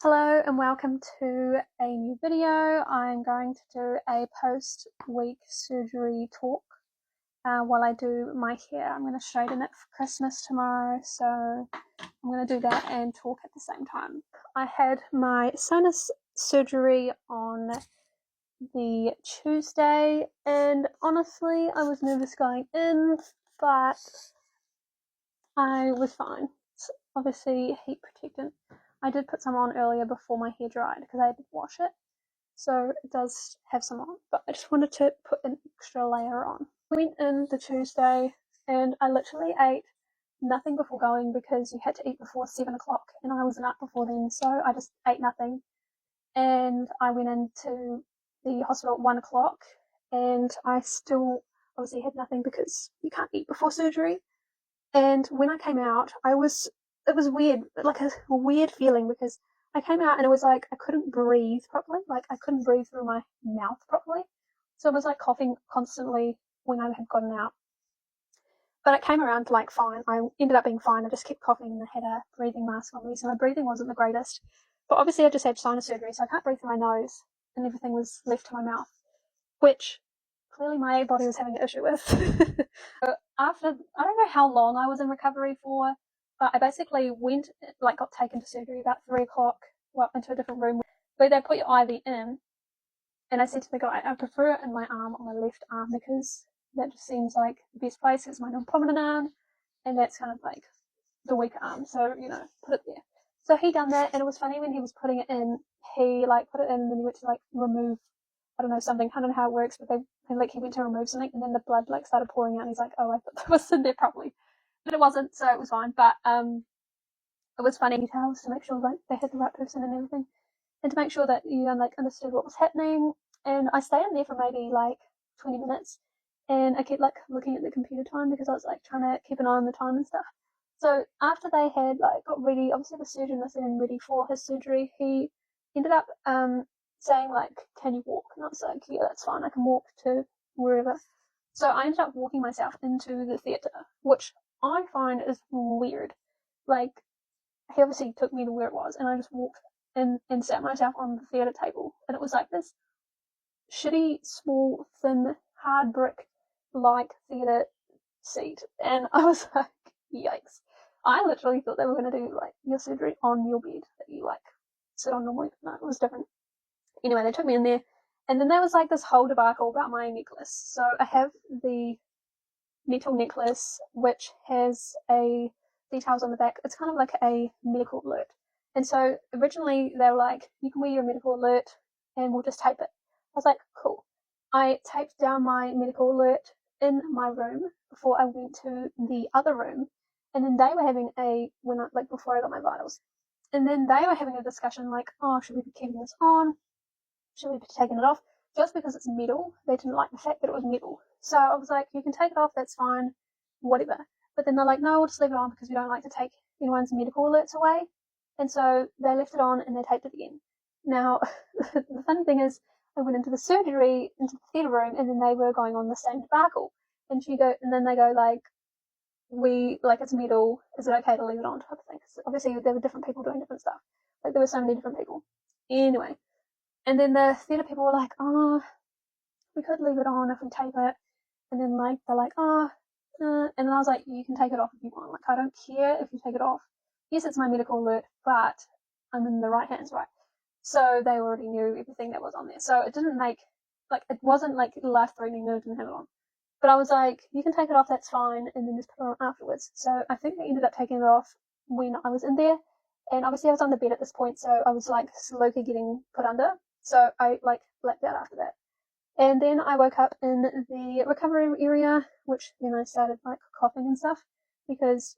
Hello and welcome to a new video. I'm going to do a post-week surgery talk while I do my hair. I'm going to straighten it for Christmas tomorrow, so I'm going to do that and talk at the same time. I had my sinus surgery on the Tuesday, and honestly I was nervous going in, but I was fine. It's obviously heat protectant. I did put some on earlier before my hair dried because I did wash it, so it does have some on, but I just wanted to put an extra layer on. I went in the Tuesday and I literally ate nothing before going because you had to eat before 7 o'clock and I wasn't up before then, so I just ate nothing. And I went into the hospital at 1 o'clock and I still obviously had nothing because you can't eat before surgery. And when I came out, it was weird, like a weird feeling, because I came out and it was like I couldn't breathe properly, like I couldn't breathe through my mouth properly. So I was like coughing constantly when I had gotten out. But it came around like fine. I ended up being fine. I just kept coughing and I had a breathing mask on me, so my breathing wasn't the greatest. But obviously I just had sinus surgery, so I can't breathe through my nose and everything was left to my mouth, which clearly my body was having an issue with. After, I don't know how long I was in recovery for, but I basically got taken to surgery about 3 o'clock, into a different room where they put your IV in. And I said to the guy, I prefer it in my arm, on my left arm, because that just seems like the best place. It's my non-prominent arm, and that's kind of like the weaker arm, so, put it there. So he done that, and it was funny when he was putting it in, he put it in and then he went to remove, I don't know, something. I don't know how it works, but he went to remove something and then the blood started pouring out and he's like, oh, I thought that was in there properly. But it wasn't, so it was fine. But it was funny details to make sure they had the right person and everything. And to make sure that you understood what was happening. And I stayed in there for maybe 20 minutes and I kept looking at the computer time because I was trying to keep an eye on the time and stuff. So after they had got ready, obviously the surgeon was getting ready for his surgery, he ended up saying can you walk? And I was like, yeah, that's fine, I can walk to wherever. So I ended up walking myself into the theatre, which I find is weird. He obviously took me to where it was and I just walked in and sat myself on the theatre table, and it was like this shitty, small, thin, hard brick theatre seat, and I was like, yikes. I literally thought they were going to do your surgery on your bed that you sit on normally. No, it was different. Anyway, they took me in there, and then there was this whole debacle about my necklace. So I have the metal necklace which has details on the back. It's kind of like a medical alert. And so originally they were like, you can wear your medical alert and we'll just tape it. I was like, cool. I taped down my medical alert in my room before I went to the other room, and then they were having before I got my vitals, and then they were having a discussion oh, should we be keeping this on? Should we be taking it off? Just because it's metal, they didn't like the fact that it was metal. So I was like, you can take it off, that's fine, whatever. But then they're like, no, we'll just leave it on because we don't like to take anyone's medical alerts away. And so they left it on and they taped it again. Now, the funny thing is, I went into the surgery, into the theatre room, and then they were going on the same debacle. And then they go it's metal, is it okay to leave it on, type of thing. So obviously there were different people doing different stuff. There were so many different people. Anyway, and then the theatre people were like, oh, we could leave it on if we tape it. And then they're like, oh, and then I was like, you can take it off if you want. I don't care if you take it off. Yes, it's my medical alert, but I'm in the right hands, right? So they already knew everything that was on there. So it didn't it wasn't life-threatening that I didn't have it on. But I was like, you can take it off, that's fine, and then just put it on afterwards. So I think they ended up taking it off when I was in there. And obviously I was on the bed at this point, so I was slowly getting put under. So I blacked out after that. And then I woke up in the recovery area, which then I started coughing and stuff because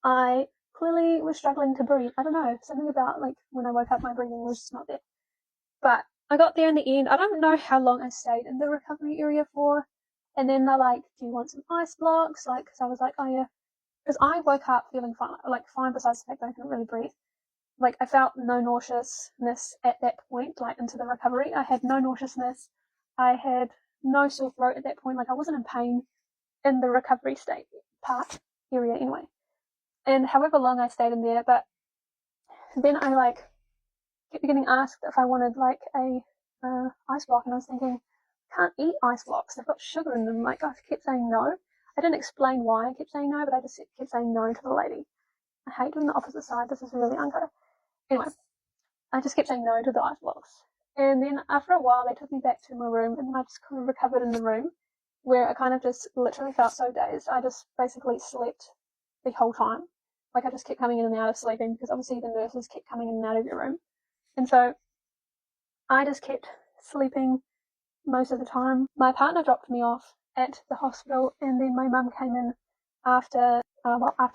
I clearly was struggling to breathe. I don't know, something about when I woke up my breathing was just not there. But I got there in the end. I don't know how long I stayed in the recovery area for. And then they're like, do you want some ice blocks? Because I was like, oh yeah. Because I woke up feeling fine, fine besides the fact that I couldn't really breathe. I felt no nauseousness at that point, into the recovery. I had no nauseousness. I had no sore throat at that point. I wasn't in pain in the recovery state area anyway. And however long I stayed in there, but then I kept getting asked if I wanted like a ice block, and I was thinking, I can't eat ice blocks, they've got sugar in them. Like, I kept saying no. I didn't explain why I kept saying no, but I just kept saying no to the lady. I hate doing the opposite side, this is really unfair. Anyway, I just kept saying no to the ice blocks. And then after a while, they took me back to my room, and then I just kind of recovered in the room, where I kind of just literally felt so dazed. I just basically slept the whole time. Like, I just kept coming in and out of sleeping, because obviously the nurses kept coming in and out of your room. And so I just kept sleeping most of the time. My partner dropped me off at the hospital, and then my mum came in after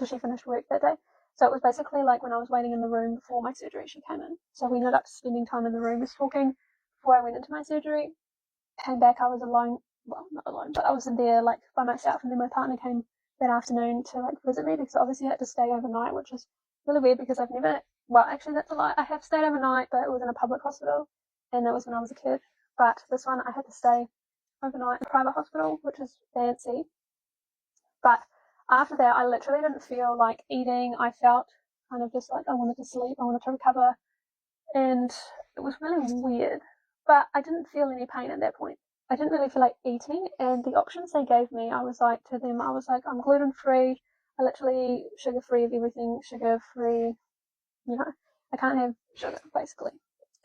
she finished work that day. So it was basically like when I was waiting in the room before my surgery, she came in. So we ended up spending time in the room just talking before I went into my surgery. Came back, I was alone. Well, not alone, but I was in there like by myself, and then my partner came that afternoon to like visit me, because obviously I had to stay overnight, which is really weird because I've never, well, actually that's a lie. I have stayed overnight, but it was in a public hospital, and that was when I was a kid. But this one I had to stay overnight in a private hospital, which is fancy. But after that, I literally didn't feel like eating. I felt kind of just like I wanted to sleep, I wanted to recover, and it was really weird. But I didn't feel any pain at that point. I didn't really feel like eating, and the options they gave me, I was like to them, I was like, I'm gluten-free, I literally eat sugar-free of everything, sugar-free, you know, I can't have sugar, basically.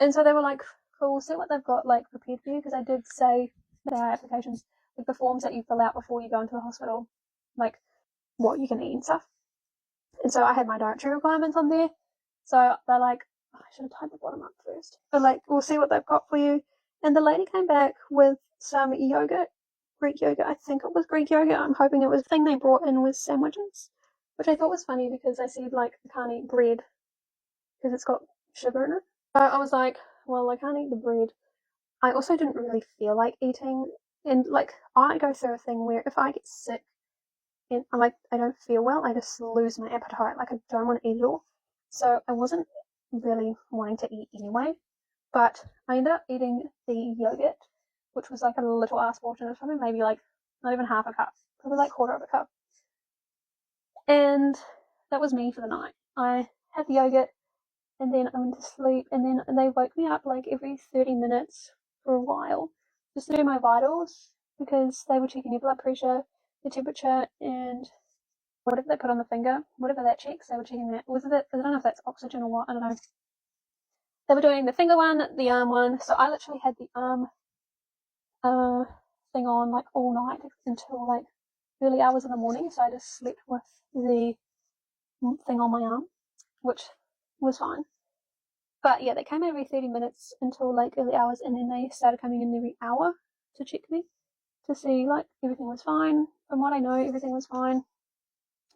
And so they were like, cool, see what they've got like prepared for you, because I did say there are applications, like the forms that you fill out before you go into the hospital, like what you can eat and stuff. And so I had my dietary requirements on there. So they're like, oh, I should have tied the bottom up first. But like, we'll see what they've got for you. And the lady came back with some yogurt, Greek yogurt. I think it was Greek yogurt. I'm hoping it was. The thing they brought in was sandwiches, which I thought was funny because I said like I can't eat bread because it's got sugar in it. So I was like, well, I can't eat the bread. I also didn't really feel like eating, and like I go through a thing where if I get sick and I don't feel well, I just lose my appetite. Like I don't want to eat at all. So I wasn't really wanting to eat anyway. But I ended up eating the yogurt, which was like a little ass portion. It was probably maybe like not even half a cup, probably like quarter of a cup. And that was me for the night. I had the yogurt, and then I went to sleep, and then they woke me up like every 30 minutes for a while just to do my vitals, because they were checking your blood pressure, the temperature, and whatever they put on the finger, whatever that checks, they were checking that. I don't know if that's oxygen or what, I don't know. They were doing the finger one, the arm one, so I literally had the arm thing on like all night until like early hours in the morning, so I just slept with the thing on my arm, which was fine. But yeah, they came every 30 minutes until like early hours, and then they started coming in every hour to check me to see like everything was fine. From what I know, everything was fine.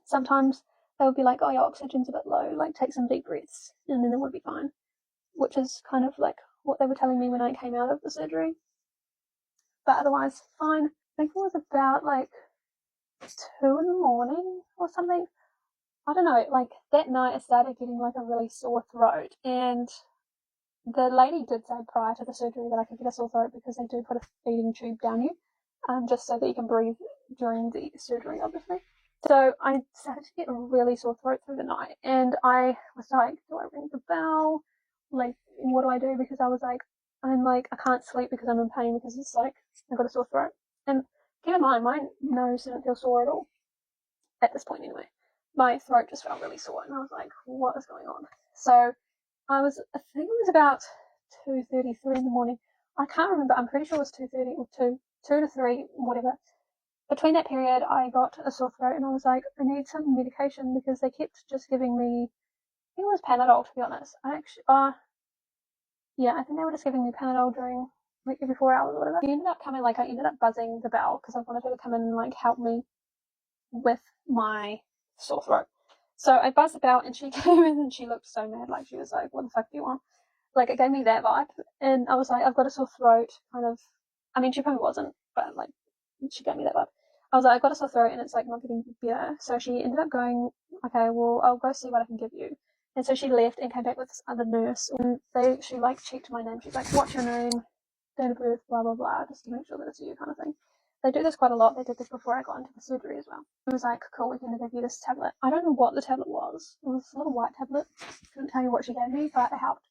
Sometimes they would be like, oh, your oxygen's a bit low, like take some deep breaths, and then it would be fine, which is kind of like what they were telling me when I came out of the surgery. But otherwise, fine. I think it was about like 2 in the morning or something. I don't know, like that night I started getting like a really sore throat, and the lady did say prior to the surgery that I could get a sore throat because they do put a feeding tube down you, just so that you can breathe during the surgery, obviously. So I started to get a really sore throat through the night, and I was like, do I ring the bell? Like, what do I do? Because I was like, I can't sleep because I'm in pain because it's like, I've got a sore throat. And keep in mind, my nose didn't feel sore at all at this point anyway. My throat just felt really sore, and I was like, what is going on? So I think it was about 2:33 in the morning. I can't remember. I'm pretty sure it was 2:30 or 2 to 3, whatever. Between that period, I got a sore throat, and I was like, I need some medication, because they kept just giving me, I think it was Panadol, to be honest. I think they were just giving me Panadol during like every 4 hours or whatever. I ended up buzzing the bell because I wanted her to come in and like help me with my sore throat. So I buzzed the bell, and she came in, and she looked so mad. Like, she was like, what the fuck do you want? Like, it gave me that vibe, and I was like, I've got a sore throat, kind of. I mean, she probably wasn't, but like, she gave me that vibe. I was like, I've got a sore throat, and it's like not getting better. So she ended up going, okay, well, I'll go see what I can give you. And so she left and came back with this other nurse, and she like checked my name. She's like, what's your name, date of birth, blah blah blah, just to make sure that it's you, kind of thing. They do this quite a lot. They did this before I got into the surgery as well. It was like, cool, we're going to give you this tablet. I don't know what the tablet was. It was a little white tablet. Couldn't tell you what she gave me, but it helped,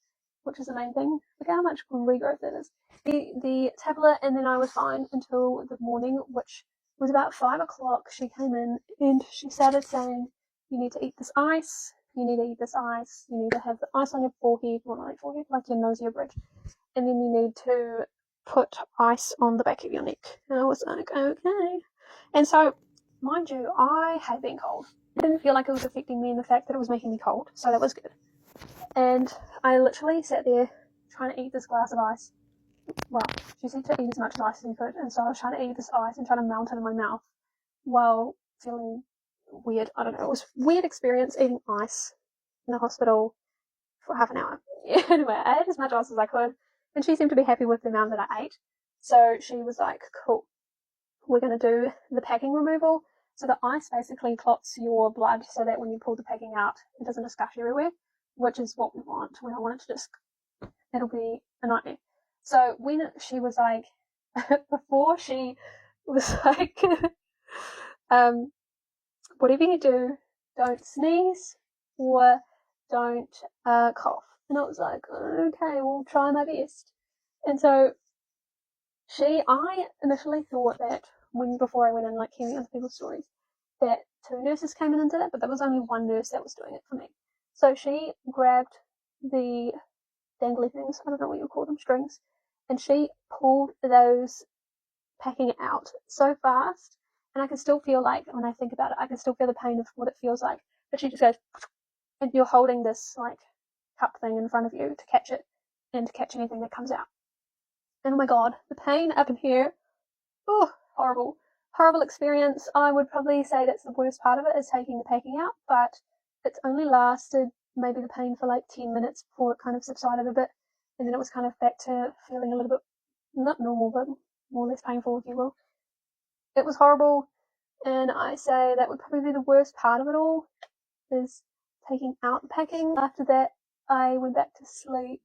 which is the main thing. Look how much regrowth that is. The tablet, and then I was fine until the morning, which was about 5 o'clock. She came in and she started saying, you need to eat this ice, you need to eat this ice, you need to have the ice on your forehead, well, not your forehead, like your nose or your bridge, and then you need to put ice on the back of your neck. And I was like, okay. And so, mind you, I had been cold. It didn't feel like it was affecting me in the fact that it was making me cold, so that was good. And I literally sat there trying to eat this glass of ice. Well, she said to eat as much ice as you could, and so I was trying to eat this ice and trying to melt it in my mouth while feeling weird. I don't know, it was a weird experience eating ice in the hospital for half an hour. Anyway, I ate as much ice as I could, and she seemed to be happy with the amount that I ate. So she was like, cool, we're going to do the packing removal. So the ice basically clots your blood so that when you pull the packing out, it doesn't just gush everywhere, which is what we want. We don't want it to just, it'll be a nightmare. So when she was like, before she was like, whatever you do, don't sneeze or don't cough. And I was like, okay, we'll try my best. And so I initially thought that before I went in, like hearing other people's stories, that 2 nurses came in and did it, but there was only 1 nurse that was doing it for me. So she grabbed the dangly things, I don't know what you call them, strings, and she pulled those packing out so fast, and I can still feel like, when I think about it, I can still feel the pain of what it feels like, but she just goes, and you're holding this like cup thing in front of you to catch it and to catch anything that comes out. And oh my god, the pain up in here, oh, horrible experience. I would probably say that's the worst part of it, is taking the packing out, but it's only lasted maybe the pain for like 10 minutes before it kind of subsided a bit, and then it was kind of back to feeling a little bit, not normal, but more or less painful, if you will. It was horrible, and I say that would probably be the worst part of it all, is taking out the packing. After that, I went back to sleep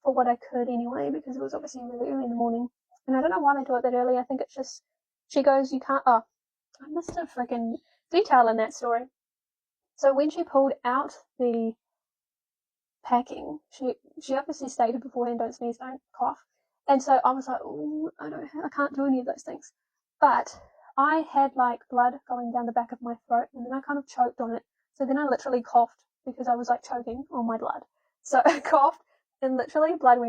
for what I could anyway, because it was obviously really early in the morning. And I don't know why they do it that early. I think it's just, she goes, you can't, I missed a freaking detail in that story. So when she pulled out the packing, she obviously stated beforehand, don't sneeze, don't cough. And so I was like, oh, I can't do any of those things. But I had like blood going down the back of my throat, and then I kind of choked on it. So then I literally coughed because I was like choking on my blood. So I coughed, and literally blood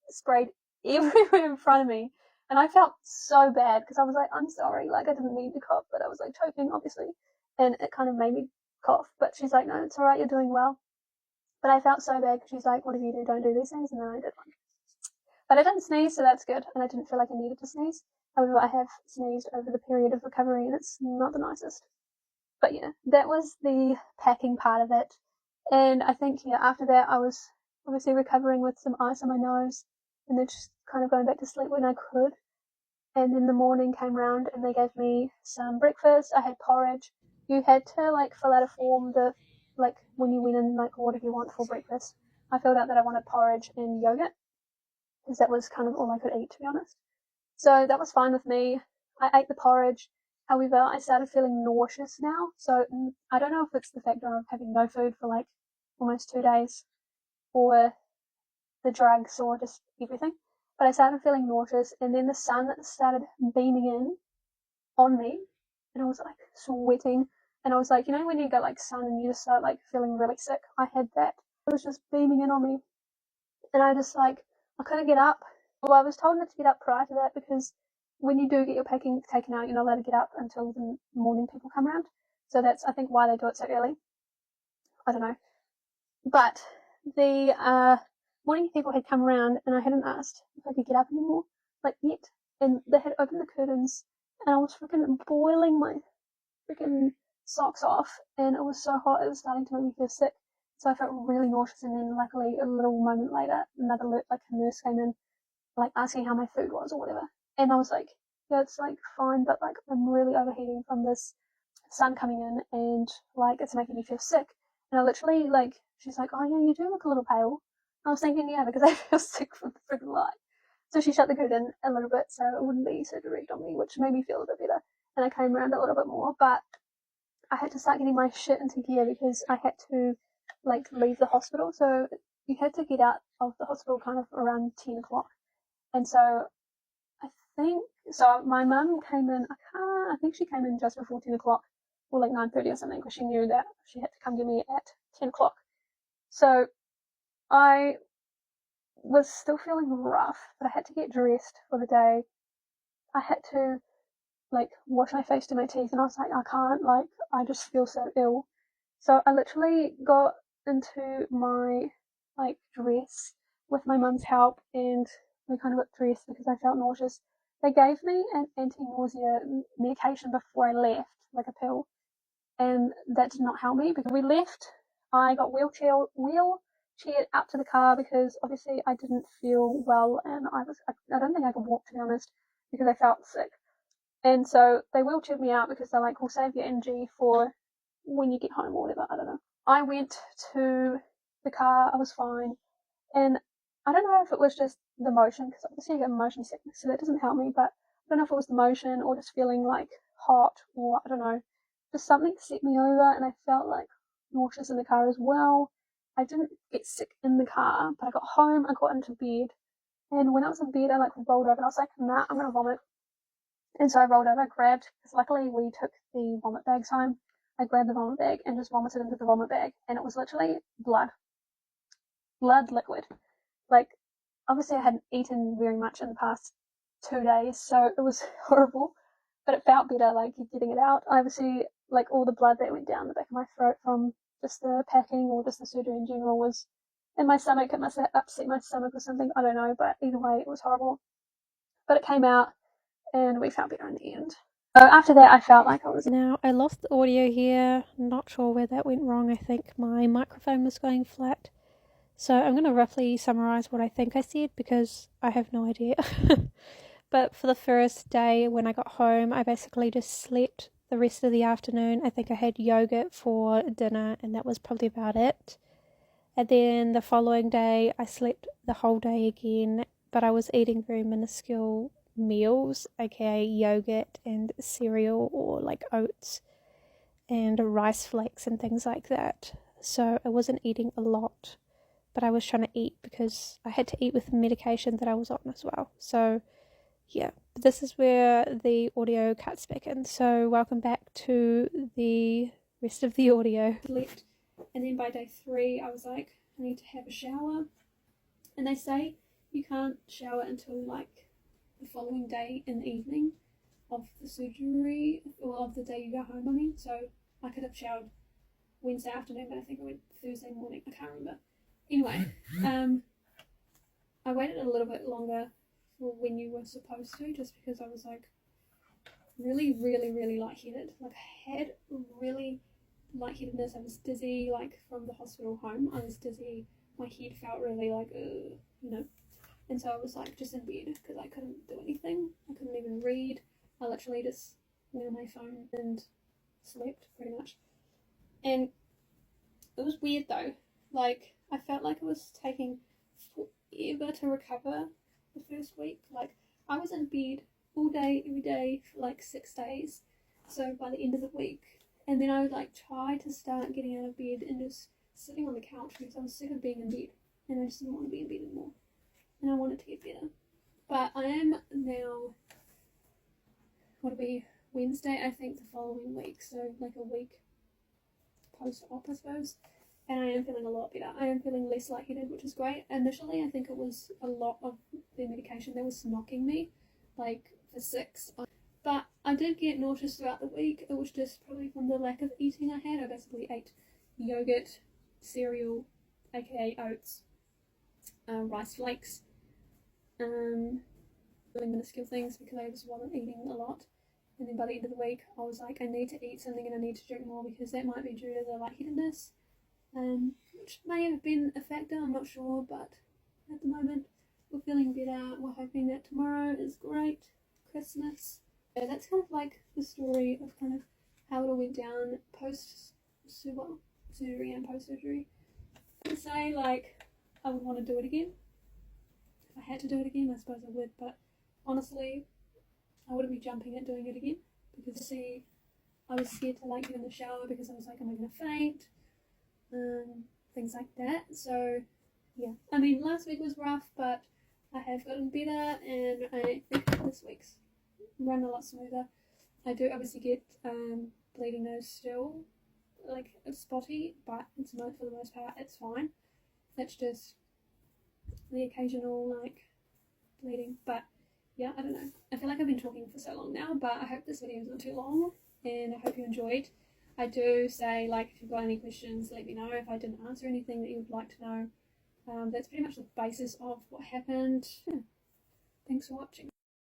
sprayed everywhere in front of me. And I felt so bad because I was like, I'm sorry, like I didn't mean to cough, but I was like choking, obviously. And it kind of made me cough. But she's like, no, it's alright, you're doing well. But I felt so bad because she's like, whatever you do, don't do these things. And then I did one. But I didn't sneeze, so that's good. And I didn't feel like I needed to sneeze. However, I have sneezed over the period of recovery, and it's not the nicest. But yeah, that was the packing part of it. And I think, yeah, after that, I was obviously recovering with some ice on my nose, and then just kind of going back to sleep when I could. And then the morning came round, and they gave me some breakfast. I had porridge. You had to, like, fill out a form like, when you went in, like, what do you want for breakfast? I filled out that I wanted porridge and yogurt, because that was kind of all I could eat, to be honest. So that was fine with me. I ate the porridge. However, I started feeling nauseous now. So I don't know if it's the factor of having no food for like almost 2 days, or the drugs, or just everything. But I started feeling nauseous, and then the sun started beaming in on me, and I was like sweating. And I was like, you know, when you get like sun and you just start like feeling really sick? I had that. It was just beaming in on me. And I just like, I couldn't get up. Well, I was told not to get up prior to that, because when you do get your packing taken out, you're not allowed to get up until the morning people come around. So that's, I think, why they do it so early. I don't know. But the morning people had come around, and I hadn't asked if I could get up anymore, like yet. And they had opened the curtains, and I was freaking boiling my freaking socks off, and it was so hot, it was starting to make me feel sick. So I felt really nauseous, and then luckily a little moment later, another like a nurse came in, like asking how my food was or whatever. And I was like, yeah, it's like fine, but like I'm really overheating from this sun coming in, and like it's making me feel sick. And I literally like, she's like, oh yeah, you do look a little pale. I was thinking, yeah, because I feel sick from the freaking light. So she shut the curtain a little bit so it wouldn't be so direct on me, which made me feel a bit better. And I came around a little bit more, but I had to start getting my shit into gear because I had to like leave the hospital. So you had to get out of the hospital kind of around 10 o'clock. And so I think, so my mum came in, I think she came in just before 10 o'clock, or like 9:30 or something, because she knew that she had to come get me at 10 o'clock. So I was still feeling rough, but I had to get dressed for the day. I had to like wash my face, do my teeth, and I was like, I can't, like, I just feel so ill. So I literally got into my like dress with my mum's help, and we kind of got dressed because I felt nauseous. They gave me an anti-nausea medication before I left, like a pill, and that did not help me because we left. I got wheelchaired out to the car because obviously I didn't feel well, and I don't think I could walk, to be honest, because I felt sick. And so they wheelchaired me out because they're like, we'll save your energy for when you get home or whatever. I don't know. I went to the car, I was fine. And I don't know if it was just the motion, because obviously I get motion sickness, so that doesn't help me, but I don't know if it was the motion or just feeling like hot, or I don't know. Just something set me over, and I felt like nauseous in the car as well. I didn't get sick in the car, but I got home, I got into bed, and when I was in bed, I like rolled over, and I was like, nah, I'm gonna vomit. And so I rolled over, grabbed, because luckily we took the vomit bags home. I grabbed the vomit bag and just vomited into the vomit bag, and it was literally blood liquid. Like, obviously I hadn't eaten very much in the past 2 days, so it was horrible, but it felt better, like, getting it out. Obviously, like, all the blood that went down the back of my throat from just the packing or just the surgery in general was in my stomach. It must have upset my stomach or something, I don't know, but either way, it was horrible. But it came out, and we felt better in the end. So after that, I felt like I was... Now, I lost the audio here. Not sure where that went wrong. I think my microphone was going flat. So I'm going to roughly summarise what I think I said because I have no idea. But for the first day when I got home, I basically just slept the rest of the afternoon. I think I had yogurt for dinner, and that was probably about it. And then the following day, I slept the whole day again, but I was eating very minuscule meals, aka yogurt and cereal, or like oats and rice flakes and things like that. So I wasn't eating a lot, but I was trying to eat because I had to eat with the medication that I was on as well. So yeah, this is where the audio cuts back in. So welcome back to the rest of the audio. Left. And then by day 3, I was like, I need to have a shower. And they say you can't shower until like the following day in the evening of the surgery, or of the day you go home, I mean. So I could have showered Wednesday afternoon, but I think I went Thursday morning. I can't remember. Anyway, I waited a little bit longer for when you were supposed to, just because I was like really lightheaded. Like, I had really lightheadedness. I was dizzy, like from the hospital home. I was dizzy. My head felt really like, you know. And so I was like just in bed because I couldn't do anything. I couldn't even read. I literally just went on my phone and slept pretty much. And it was weird though. Like, I felt like it was taking forever to recover the first week. Like, I was in bed all day, every day for like 6 days. So by the end of the week, and then I would like try to start getting out of bed and just sitting on the couch because I was sick of being in bed, and I just didn't want to be in bed anymore, and I wanted to get better. But I am now, Wednesday, I think, the following week, so like a week post-op, I suppose, and I am feeling a lot better. I am feeling less lightheaded, which is great. Initially, I think it was a lot of the medication that was knocking me, like for 6. But I did get nauseous throughout the week. It was just probably from the lack of eating I had. I basically ate yogurt, cereal, aka oats, rice flakes, really minuscule things because I just wasn't eating a lot. And then by the end of the week, I was like, I need to eat something and I need to drink more because that might be due to the lightheadedness, which may have been a factor, I'm not sure, but at the moment, we're feeling better. We're hoping that tomorrow is great, Christmas. So that's kind of like the story of kind of how it all went down post-surgery and post-surgery. I would say, like, I would want to do it again. If I had to do it again, I suppose I would, but honestly, I wouldn't be jumping at doing it again because, see, I was scared to like get in the shower because I was like, am I going to faint? Things like that. So yeah, I mean, last week was rough, but I have gotten better, and I think this week's run a lot smoother. I do obviously get bleeding nose still, like spotty, but for the most part it's fine. It's just the occasional like bleeding, but yeah, I don't know. I feel like I've been talking for so long now, but I hope this video is not too long, and I hope you enjoyed. I do say, like, if you've got any questions, let me know. If I didn't answer anything that you would like to know, that's pretty much the basis of what happened. Yeah. Thanks for watching.